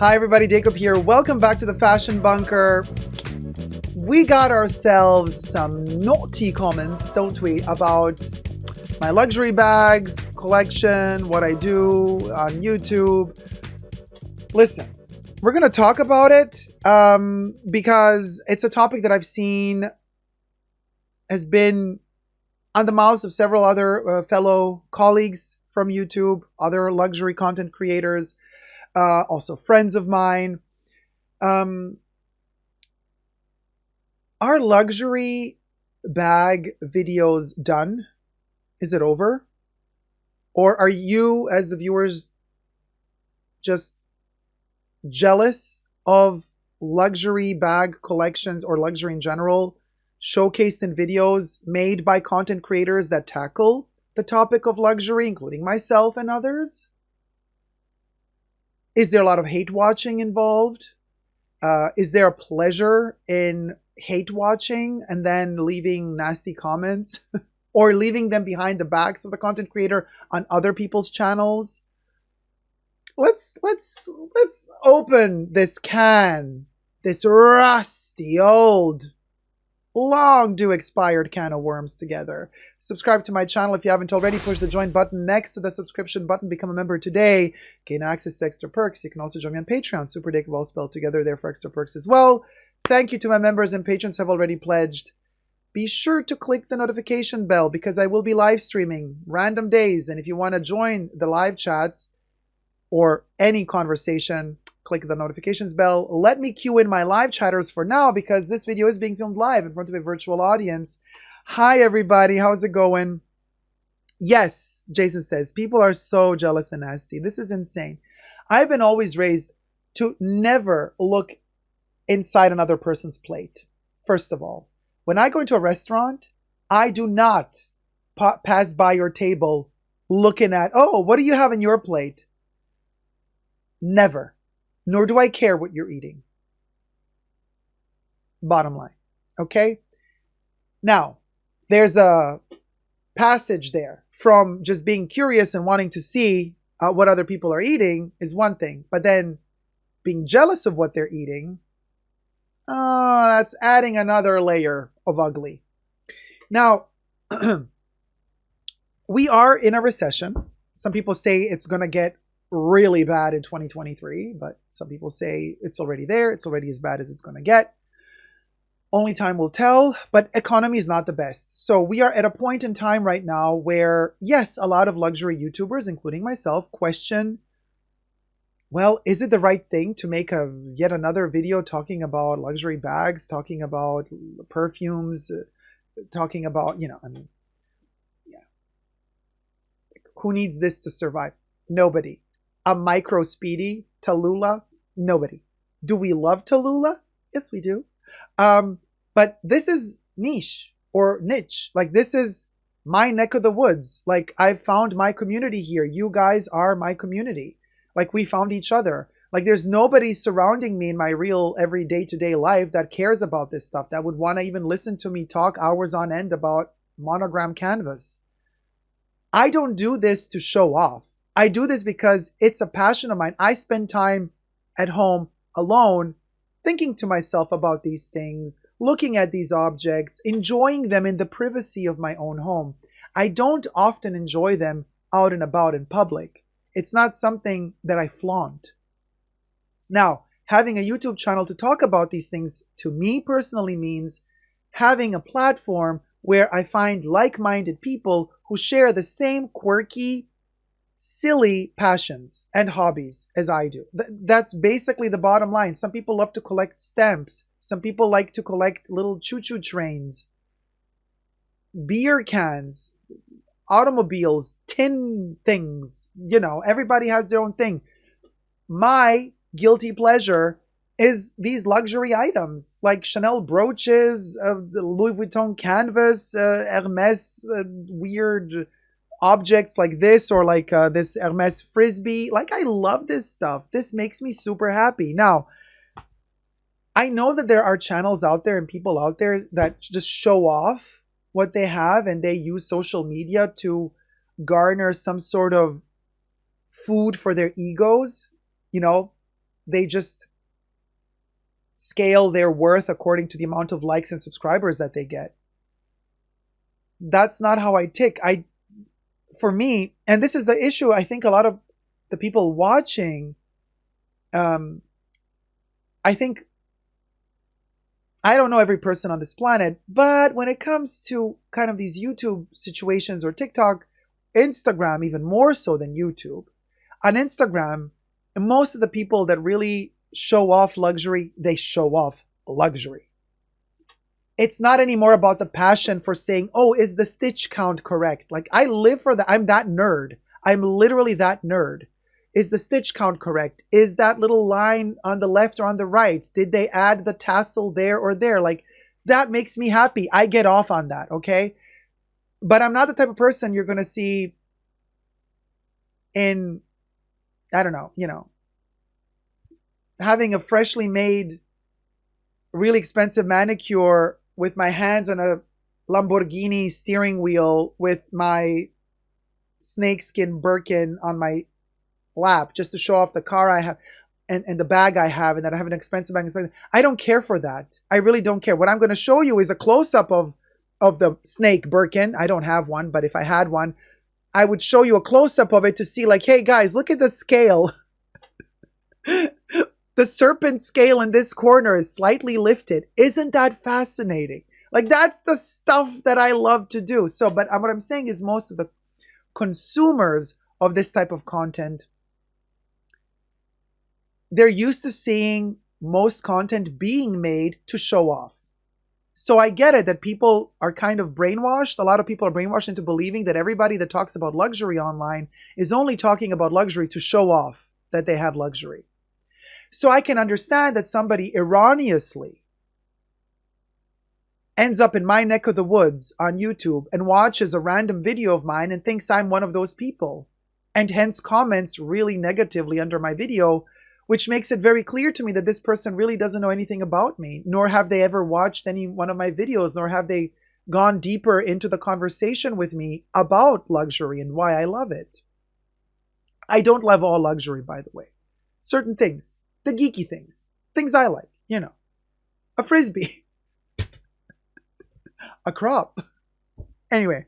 Hi everybody, Dacob here. Welcome back to the Fashion Bunker. We got ourselves some naughty comments, don't we, about my luxury bags collection, what I do on YouTube. Listen, we're going to talk about it because it's a topic that I've seen has been on the mouths of several other fellow colleagues from YouTube, other luxury content creators, also friends of mine. Are luxury bag videos done? Is it over? Or are you, as the viewers, just jealous of luxury bag collections or luxury in general, showcased in videos made by content creators that tackle the topic of luxury, including myself and others? Is there a lot of hate watching involved? Is there a pleasure in hate watching and then leaving nasty comments or leaving them behind the backs of the content creator on other people's channels? Let's open this can, this rusty old, long due expired can of worms together. Subscribe to my channel if you haven't already. Push the join button next to the subscription button. Become a member today. Gain access to extra perks. You can also join me on Patreon. superdacob all spelled together there for extra perks as well. Thank you to my members and patrons who have already pledged. Be sure to click the notification bell because I will be live streaming random days. And if you want to join the live chats or any conversation, click the notifications bell. Let me cue in my live chatters for now because this video is being filmed live in front of a virtual audience. Hi everybody, how's it going? Yes, Jason says, people are so jealous and nasty. This is insane. I've been always raised to never look inside another person's plate. First of all, when I go into a restaurant, I do not pass by your table looking at, oh, what do you have in your plate? Never. Nor do I care what you're eating. Bottom line. Okay? Now, there's a passage there from just being curious and wanting to see what other people are eating is one thing. But then being jealous of what they're eating, that's adding another layer of ugly. Now, we are in a recession. Some people say it's going to get really bad in 2023, but some people say it's already there. It's already as bad as it's going to get. Only time will tell, but economy is not the best. So we are at a point in time right now where, yes, a lot of luxury YouTubers, including myself, question, well, is it the right thing to make yet another video talking about luxury bags, talking about perfumes, talking about, I mean, yeah. Who needs this to survive? Nobody. A micro speedy, Tallulah? Nobody. Do we love Tallulah? Yes, we do. But this is niche or niche. Like, this is my neck of the woods. Like, I've found my community here. You guys are my community. Like, we found each other. Like, there's nobody surrounding me in my real every day-to-day life that cares about this stuff, that would want to even listen to me talk hours on end about monogram canvas. I don't do this to show off. I do this because it's a passion of mine. I spend time at home alone thinking to myself about these things, looking at these objects, enjoying them in the privacy of my own home. I don't often enjoy them out and about in public. It's not something that I flaunt. Now, having a YouTube channel to talk about these things to me personally means having a platform where I find like-minded people who share the same quirky, silly passions and hobbies as I do. That's basically the bottom line. Some people love to collect stamps. Some people like to collect little choo-choo trains, beer cans, automobiles, tin things. Everybody has their own thing. My guilty pleasure is these luxury items like Chanel brooches, Louis Vuitton canvas, Hermes weird objects like this, or like this Hermes frisbee. Like, I love this stuff. This makes me super happy. Now, I know that there are channels out there and people out there that just show off what they have, and they use social media to garner some sort of food for their egos. they just scale their worth according to the amount of likes and subscribers that they get. That's not how I tick. For me, and this is the issue, I think a lot of the people watching, I think, I don't know every person on this planet, but when it comes to kind of these YouTube situations or TikTok, Instagram even more so than YouTube, on Instagram, most of the people that really show off luxury, they show off luxury. It's not anymore about the passion for saying, oh, is the stitch count correct? Like, I live for that. I'm that nerd. I'm literally that nerd. Is the stitch count correct? Is that little line on the left or on the right? Did they add the tassel there or there? Like, that makes me happy. I get off on that, okay? But I'm not the type of person you're going to see in, I don't know, having a freshly made, really expensive manicure with my hands on a Lamborghini steering wheel with my snakeskin Birkin on my lap just to show off the car I have and the bag I have, and that I have an expensive bag. I don't care for that. I really don't care. What I'm going to show you is a close-up of the snake Birkin. I don't have one, but if I had one, I would show you a close-up of it to see, like, hey guys, look at the scale. The serpent scale in this corner is slightly lifted. Isn't that fascinating? Like, that's the stuff that I love to do. So, but what I'm saying is most of the consumers of this type of content, they're used to seeing most content being made to show off. So I get it that people are kind of brainwashed. A lot of people are brainwashed into believing that everybody that talks about luxury online is only talking about luxury to show off that they have luxury. So I can understand that somebody erroneously ends up in my neck of the woods on YouTube and watches a random video of mine and thinks I'm one of those people, and hence comments really negatively under my video, which makes it very clear to me that this person really doesn't know anything about me, nor have they ever watched any one of my videos, nor have they gone deeper into the conversation with me about luxury and why I love it. I don't love all luxury, by the way. Certain things, the geeky things I like, a Frisbee, a crop. Anyway,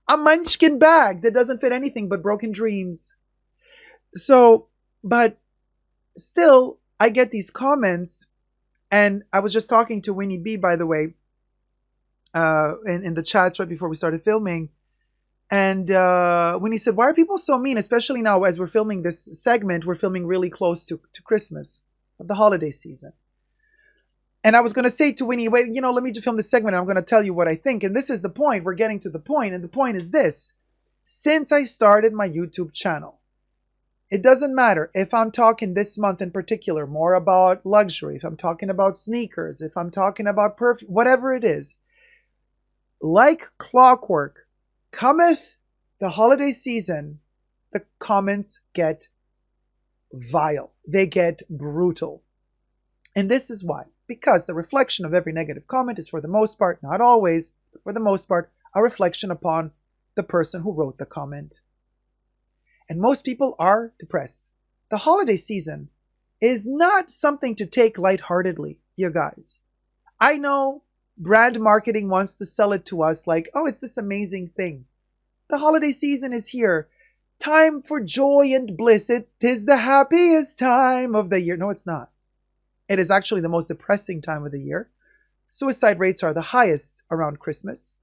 a Munchkin bag that doesn't fit anything but broken dreams. So, but still, I get these comments, and I was just talking to Winnie B, by the way, in the chats right before we started filming, and Winnie said, why are people so mean, especially now as we're filming this segment, we're filming really close to Christmas, the holiday season. And I was going to say to Winnie, wait, let me just film this segment, and I'm going to tell you what I think, and this is the point, we're getting to the point, and the point is this: since I started my YouTube channel, it doesn't matter if I'm talking this month in particular more about luxury, if I'm talking about sneakers, if I'm talking about perfume, whatever it is, like clockwork, cometh the holiday season, the comments get vile. They get brutal. And this is why. Because the reflection of every negative comment is, for the most part, not always, but for the most part, a reflection upon the person who wrote the comment. And most people are depressed. The holiday season is not something to take lightheartedly, you guys. I know brand marketing wants to sell it to us like, oh, it's this amazing thing. The holiday season is here. Time for joy and bliss. It is the happiest time of the year. No, it's not. It is actually the most depressing time of the year. Suicide rates are the highest around Christmas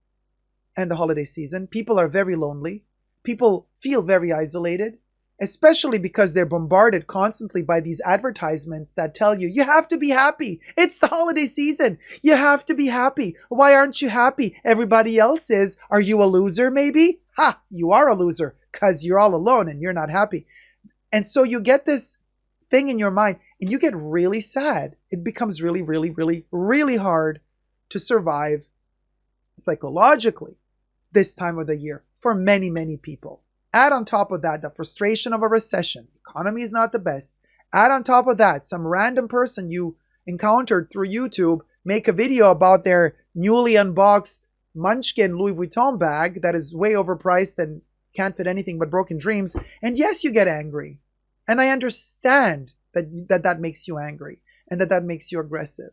and the holiday season. People are very lonely. People feel very isolated, especially because they're bombarded constantly by these advertisements that tell you, you have to be happy. It's the holiday season. You have to be happy. Why aren't you happy? Everybody else is. Are you a loser maybe? Ha, you are a loser because you're all alone and you're not happy. And so you get this thing in your mind and you get really sad. It becomes really, really, really, really hard to survive psychologically this time of the year for many, many people. Add on top of that the frustration of a recession. Economy is not the best. Add on top of that some random person you encountered through YouTube make a video about their newly unboxed Munchkin Louis Vuitton bag that is way overpriced and can't fit anything but broken dreams. And yes, you get angry. And I understand that makes you angry and that makes you aggressive.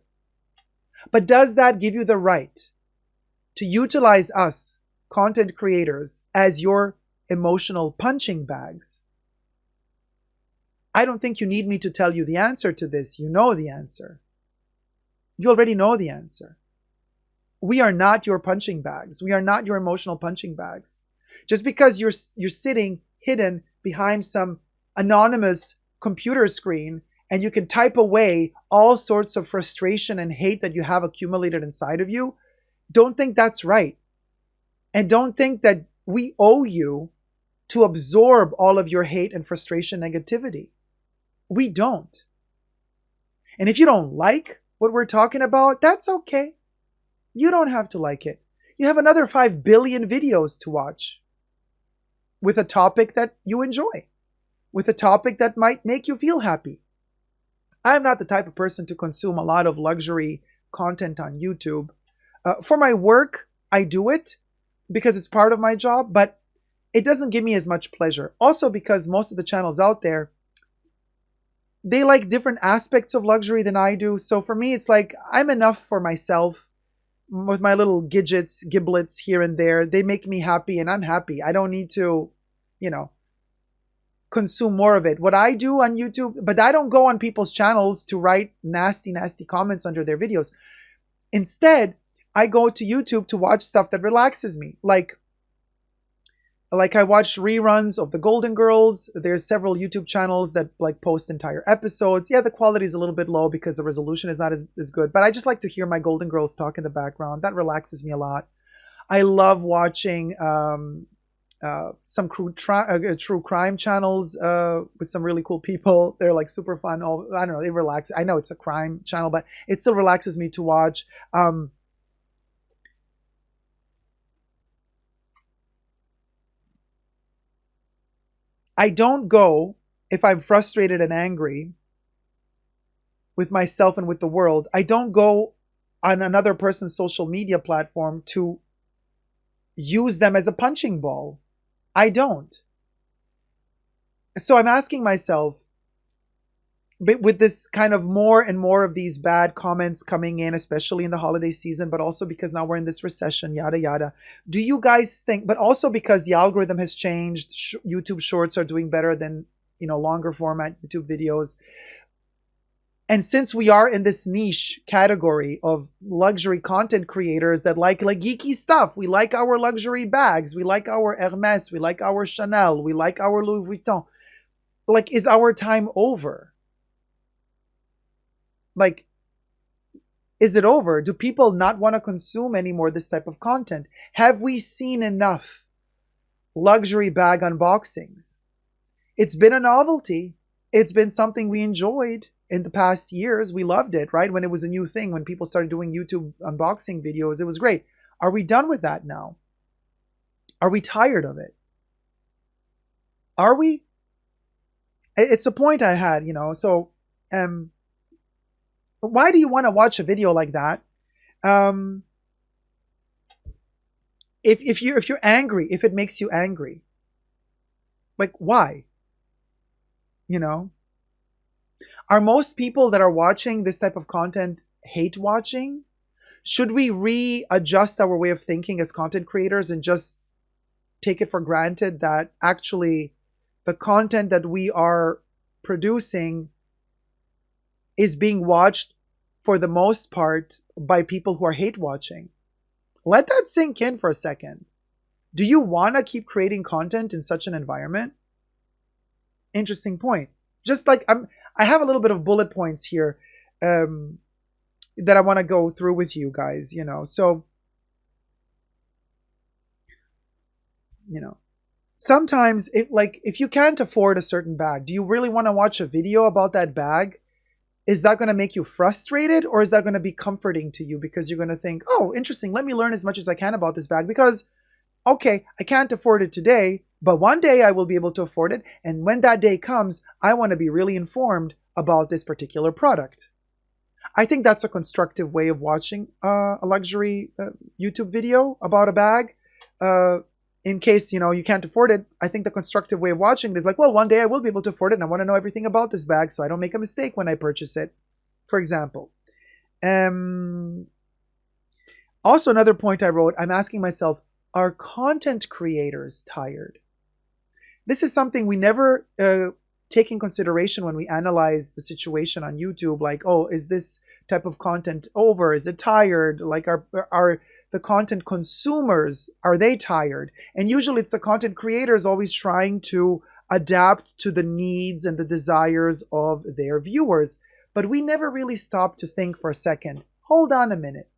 But does that give you the right to utilize us, content creators, as your emotional punching bags? I don't think you need me to tell you the answer to this. You know the answer. You already know the answer. We are not your punching bags. We are not your emotional punching bags. Just because you're sitting hidden behind some anonymous computer screen and you can type away all sorts of frustration and hate that you have accumulated inside of you, don't think that's right. And don't think that we owe you to absorb all of your hate and frustration negativity. We don't. And if you don't like what we're talking about, that's okay. You don't have to like it. You have another 5 billion videos to watch with a topic that you enjoy, with a topic that might make you feel happy. I'm not the type of person to consume a lot of luxury content on YouTube. For my work, I do it because it's part of my job, but it doesn't give me as much pleasure. Also because most of the channels out there, they like different aspects of luxury than I do. So for me, it's like I'm enough for myself with my little giblets here and there. They make me happy and I'm happy. I don't need to, consume more of it. What I do on YouTube, but I don't go on people's channels to write nasty, nasty comments under their videos. Instead, I go to YouTube to watch stuff that relaxes me. Like I watch reruns of the Golden Girls. There's several YouTube channels that post entire episodes. Yeah, the quality is a little bit low because the resolution is not as good, but I just like to hear my Golden Girls talk in the background. That relaxes me a lot. I love watching some true crime channels with some really cool people. They're like super fun. I don't know, they relax. I know it's a crime channel, but it still relaxes me to watch. I don't go, if I'm frustrated and angry with myself and with the world, I don't go on another person's social media platform to use them as a punching ball. I don't. So I'm asking myself, with this kind of more and more of these bad comments coming in, especially in the holiday season, but also because now we're in this recession, yada, yada. Do you guys think, but also because the algorithm has changed, YouTube shorts are doing better than, longer format YouTube videos. And since we are in this niche category of luxury content creators that like geeky stuff, we like our luxury bags, we like our Hermes, we like our Chanel, we like our Louis Vuitton. Is our time over? Is it over? Do people not want to consume anymore this type of content? Have we seen enough luxury bag unboxings? It's been a novelty. It's been something we enjoyed in the past years. We loved it, right? When it was a new thing, when people started doing YouTube unboxing videos, it was great. Are we done with that now? Are we tired of it? Are we? It's a point I had, so why do you want to watch a video like that? If you're angry, if it makes you angry, why? Are most people that are watching this type of content hate watching? Should we readjust our way of thinking as content creators and just take it for granted that actually the content that we are producing is being watched for the most part by people who are hate watching? Let that sink in for a second. Do you want to keep creating content in such an environment? Interesting point. Just I have a little bit of bullet points here that I want to go through with you guys, So, sometimes if you can't afford a certain bag, do you really want to watch a video about that bag? Is that going to make you frustrated, or is that going to be comforting to you because you're going to think, oh, interesting, let me learn as much as I can about this bag because, okay, I can't afford it today, but one day I will be able to afford it. And when that day comes, I want to be really informed about this particular product. I think that's a constructive way of watching a luxury YouTube video about a bag. in case, you can't afford it, I think the constructive way of watching it is like, well, one day I will be able to afford it and I want to know everything about this bag so I don't make a mistake when I purchase it, for example. Also, another point I wrote, I'm asking myself, are content creators tired? This is something we never take in consideration when we analyze the situation on YouTube. Like, oh, is this type of content over? Is it tired? Like, are the content consumers, are they tired? And usually it's the content creators always trying to adapt to the needs and the desires of their viewers. But we never really stop to think for a second, hold on a minute.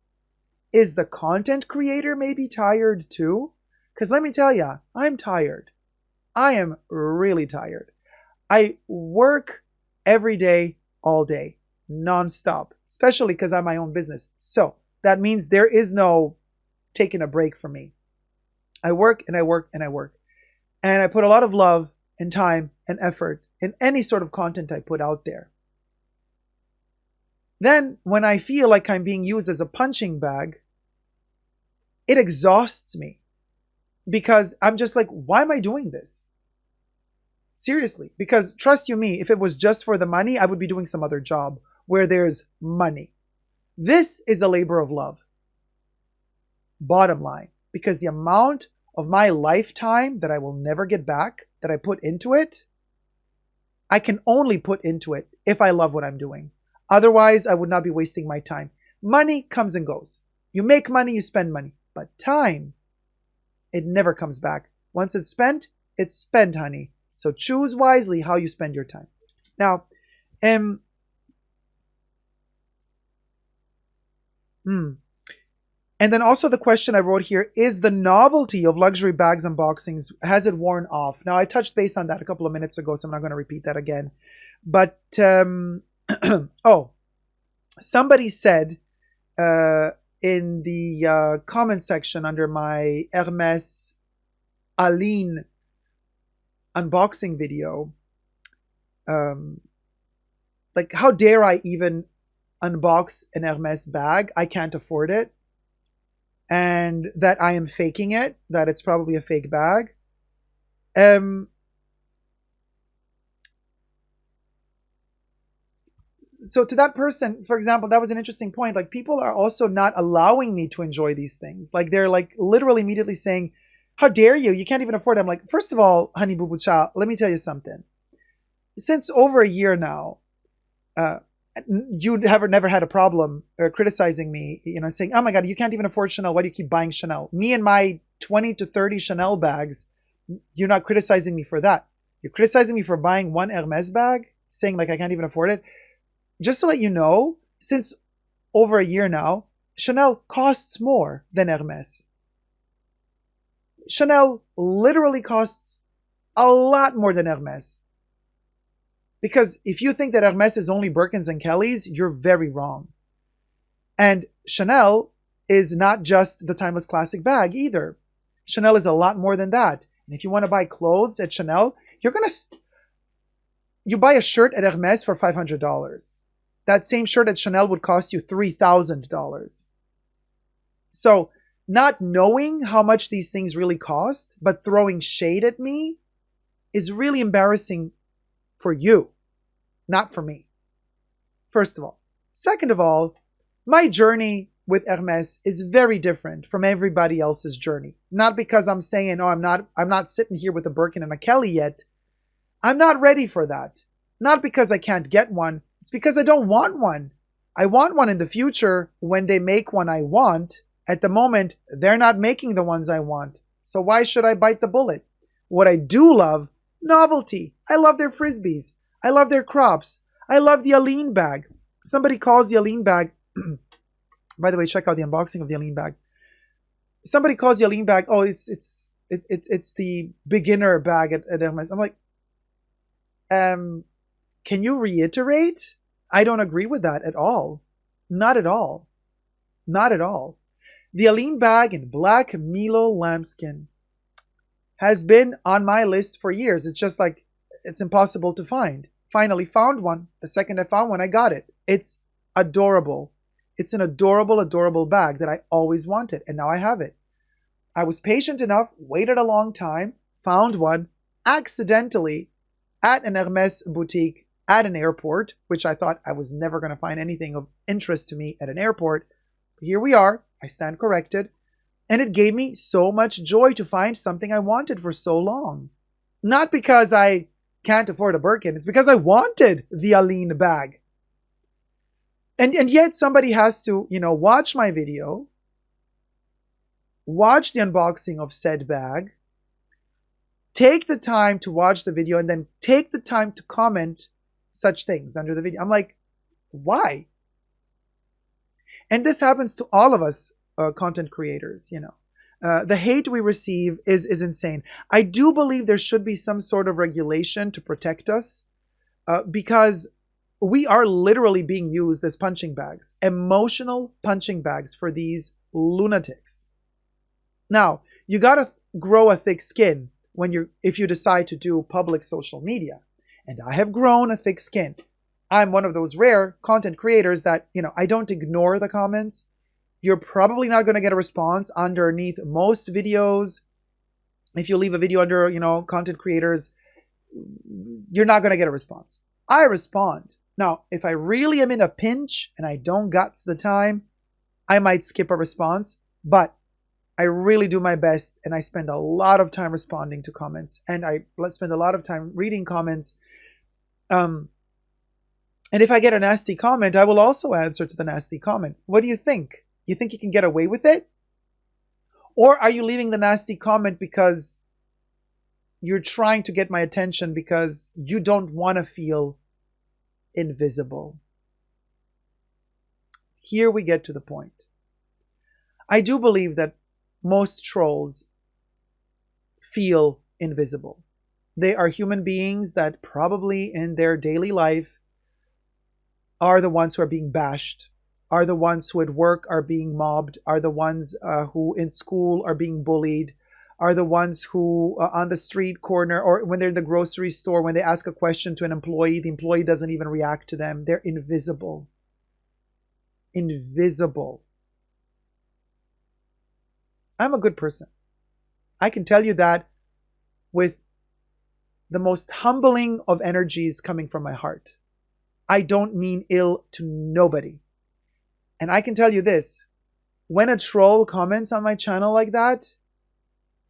Is the content creator maybe tired too? Because let me tell you, I'm tired. I am really tired. I work every day, all day, nonstop, especially because I have my own business. So that means there is no taking a break for me. I work and I work and I work. And I put a lot of love and time and effort in any sort of content I put out there. Then when I feel like I'm being used as a punching bag, it exhausts me because I'm just like, why am I doing this? Seriously, because trust you me, if it was just for the money, I would be doing some other job where there's money. This is a labor of love. Bottom line, because the amount of my lifetime that I will never get back, that I put into it, I can only put into it if I love what I'm doing. Otherwise, I would not be wasting my time. Money comes and goes. You make money, you spend money. But time, it never comes back. Once it's spent, honey. So choose wisely how you spend your time. Now, and then also the question I wrote here, is the novelty of luxury bags unboxings, has it worn off? Now, I touched base on that a couple of minutes ago, so I'm not going to repeat that again. But, oh, somebody said in the comment section under my Hermes Aline unboxing video, like, how dare I even unbox an Hermes bag? I can't afford it. And that I am faking it, that it's probably a fake bag. So to that person, for example, that was an interesting point. Like, people are also not allowing me to enjoy these things. Like, they're like literally immediately saying, how dare you? You can't even afford it. I'm like, first of all, honey boo boo cha, let me tell you something. Since over a year now, you have never had a problem criticizing me, saying, oh my God, you can't even afford Chanel. Why do you keep buying Chanel? Me and my 20 to 30 Chanel bags, you're not criticizing me for that. You're criticizing me for buying one Hermes bag, saying like I can't even afford it. Just to let you know, since over a year now, Chanel costs more than Hermes. Chanel literally costs a lot more than Hermes. Because if you think that Hermes is only Birkins and Kellys, you're very wrong. And Chanel is not just the timeless classic bag either. Chanel is a lot more than that. And if you want to buy clothes at Chanel, you buy a shirt at Hermes for $500. That same shirt at Chanel would cost you $3,000. So, not knowing how much these things really cost, but throwing shade at me is really embarrassing for you, not for me. First of all. Second of all, my journey with Hermes is very different from everybody else's journey. Not because I'm saying, oh, I'm not sitting here with a Birkin and a Kelly yet. I'm not ready for that. Not because I can't get one. It's because I don't want one. I want one in the future when they make one I want. At the moment, they're not making the ones I want. So why should I bite the bullet? What I do love, novelty. I love their Frisbees. I love their crops. I love the Aline bag. Somebody calls the Aline bag. By the way, check out the unboxing of the Aline bag. Somebody calls the Aline bag, oh, it's the beginner bag at Hermes. I'm like, can you reiterate? I don't agree with that at all. Not at all. Not at all. The Aline bag in black Milo lambskin has been on my list for years. It's just like, it's impossible to find. Finally found one. The second I found one, I got it. It's adorable. It's an adorable, adorable bag that I always wanted, and now I have it. I was patient enough, waited a long time, found one accidentally at an Hermes boutique at an airport, which I thought I was never going to find anything of interest to me at an airport. But here we are. I stand corrected. And it gave me so much joy to find something I wanted for so long. Not because I can't afford a Birkin. It's because I wanted the Aline bag. And yet somebody has to, watch my video, watch the unboxing of said bag, take the time to watch the video, and then take the time to comment such things under the video. I'm like, why? And this happens to all of us content creators, the hate we receive is insane. I do believe there should be some sort of regulation to protect us because we are literally being used as punching bags, emotional punching bags for these lunatics. Now, you got to grow a thick skin if you decide to do public social media. And I have grown a thick skin. I'm one of those rare content creators that, I don't ignore the comments. You're probably not going to get a response underneath most videos. If you leave a video under, content creators, you're not going to get a response. I respond. Now, if I really am in a pinch and I don't got the time, I might skip a response, but I really do my best, and I spend a lot of time responding to comments, and I spend a lot of time reading comments. And if I get a nasty comment, I will also answer to the nasty comment. What do you think? You think you can get away with it? Or are you leaving the nasty comment because you're trying to get my attention because you don't want to feel invisible? Here we get to the point. I do believe that most trolls feel invisible. They are human beings that probably in their daily life are the ones who are being bashed, are the ones who at work are being mobbed, are the ones who in school are being bullied, are the ones who on the street corner or when they're in the grocery store, when they ask a question to an employee, the employee doesn't even react to them. They're invisible. Invisible. I'm a good person. I can tell you that with the most humbling of energies coming from my heart. I don't mean ill to nobody. And I can tell you this, when a troll comments on my channel like that,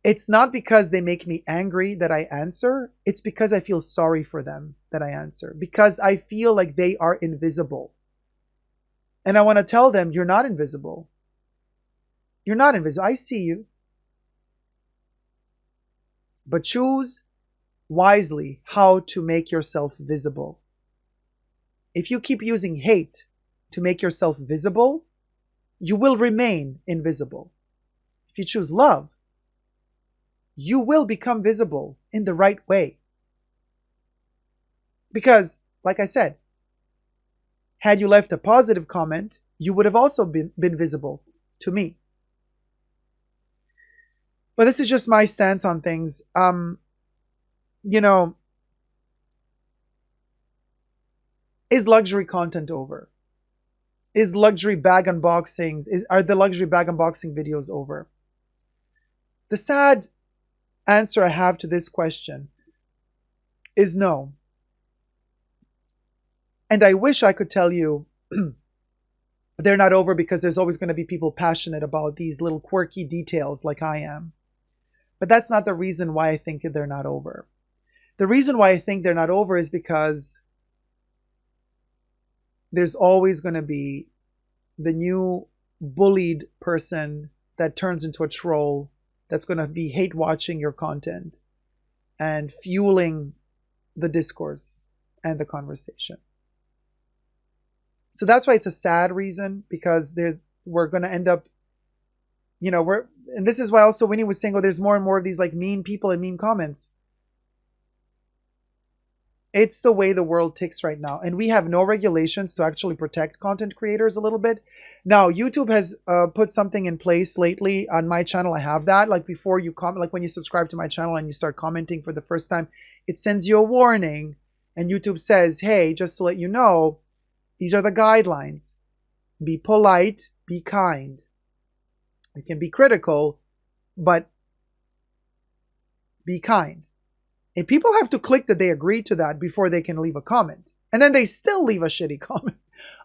it's not because they make me angry that I answer. It's because I feel sorry for them that I answer. Because I feel like they are invisible. And I want to tell them, you're not invisible. You're not invisible. I see you. But choose wisely how to make yourself visible. If you keep using hate to make yourself visible, you will remain invisible. If you choose love, you will become visible in the right way. Because, like I said, had you left a positive comment, you would have also been visible to me. But this is just my stance on things. Is luxury content over? Is luxury bag unboxings, are the luxury bag unboxing videos over? The sad answer I have to this question is no. And I wish I could tell you they're not over because there's always going to be people passionate about these little quirky details like I am. But that's not the reason why I think they're not over. The reason why I think they're not over is because there's always going to be the new bullied person that turns into a troll that's going to be hate watching your content and fueling the discourse and the conversation. So that's why it's a sad reason, because we're going to end up, and this is why also Winnie was saying, there's more and more of these like mean people and mean comments. It's the way the world ticks right now. And we have no regulations to actually protect content creators a little bit. Now, YouTube has put something in place lately on my channel. I have that. Like before you comment, like when you subscribe to my channel and you start commenting for the first time, it sends you a warning. And YouTube says, hey, just to let you know, these are the guidelines. Be polite, be kind. You can be critical, but be kind. And people have to click that they agree to that before they can leave a comment. And then they still leave a shitty comment.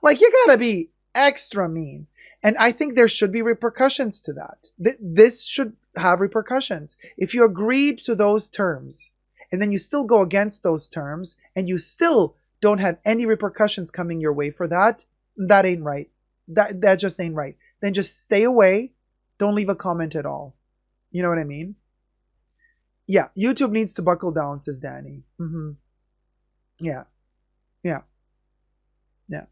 Like, you gotta be extra mean. And I think there should be repercussions to that. This should have repercussions. If you agreed to those terms, and then you still go against those terms, and you still don't have any repercussions coming your way for that, that ain't right. That just ain't right. Then just stay away. Don't leave a comment at all. You know what I mean? Yeah, YouTube needs to buckle down, says Danny. Yeah. Yeah. Yeah.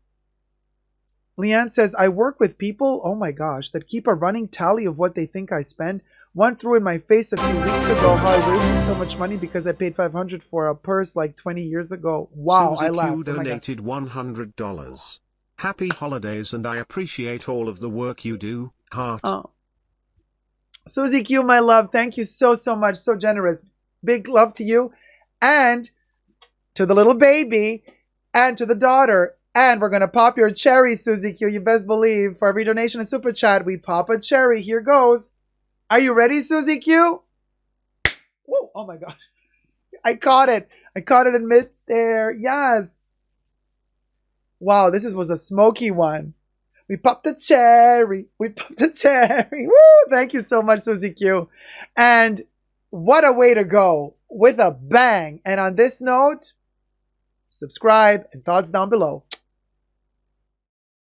Leanne says, I work with people, oh my gosh, that keep a running tally of what they think I spend. One threw in my face a few weeks ago how I wasted so much money because I paid $500 for a purse like 20 years ago. Wow, Susie I laughed. Q donated $100. Happy holidays, and I appreciate all of the work you do, heart. Oh. Susie Q, my love, thank you so, so much. So generous. Big love to you and to the little baby and to the daughter. And we're going to pop your cherry, Susie Q. You best believe. For every donation and super chat, we pop a cherry. Here goes. Are you ready, Susie Q? Whoa, oh my God. I caught it. I caught it in mid-air. Yes. Wow, this was a smoky one. We popped a cherry. We popped a cherry. Woo! Thank you so much, Susie Q. And what a way to go with a bang. And on this note, subscribe and thoughts down below.